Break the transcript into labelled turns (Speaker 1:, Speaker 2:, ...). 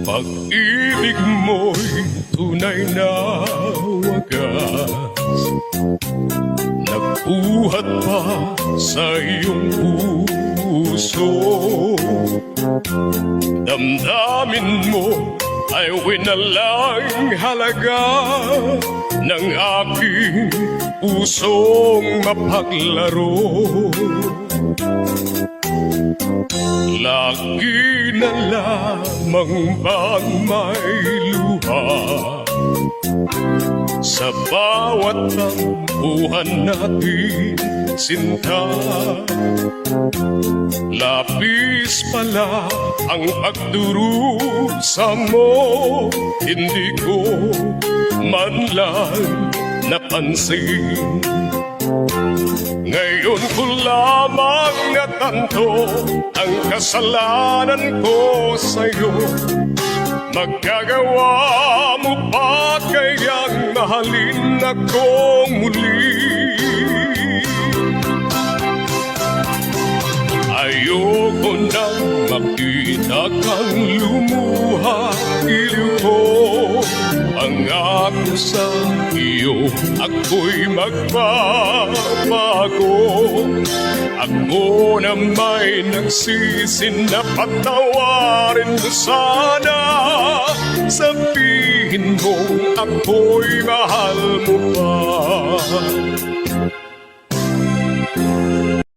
Speaker 1: Pag-ibig mo'y tunay na wagas, nagbuhat pa sa iyong puso. Damdamin mo ay winalang halaga ng aking pusong mapaglaro. Lagi na lamang bang may luha sa bawat tampuhan natin, sinta? Labis pala ang pagdurusa mo, hindi ko man lang napansin. Ngayon ko lamang natanto ang kasalanan ko sa'yo. Magagawa mo pa kayang mahalin ako muli? Ayoko nang makita kang lumuha, iliw ko. Pangako sa iyo, ako'y magbabago. Ako na may nagsisi na patawarin mo sana. Sabihin mo ako'y mahal mo pa.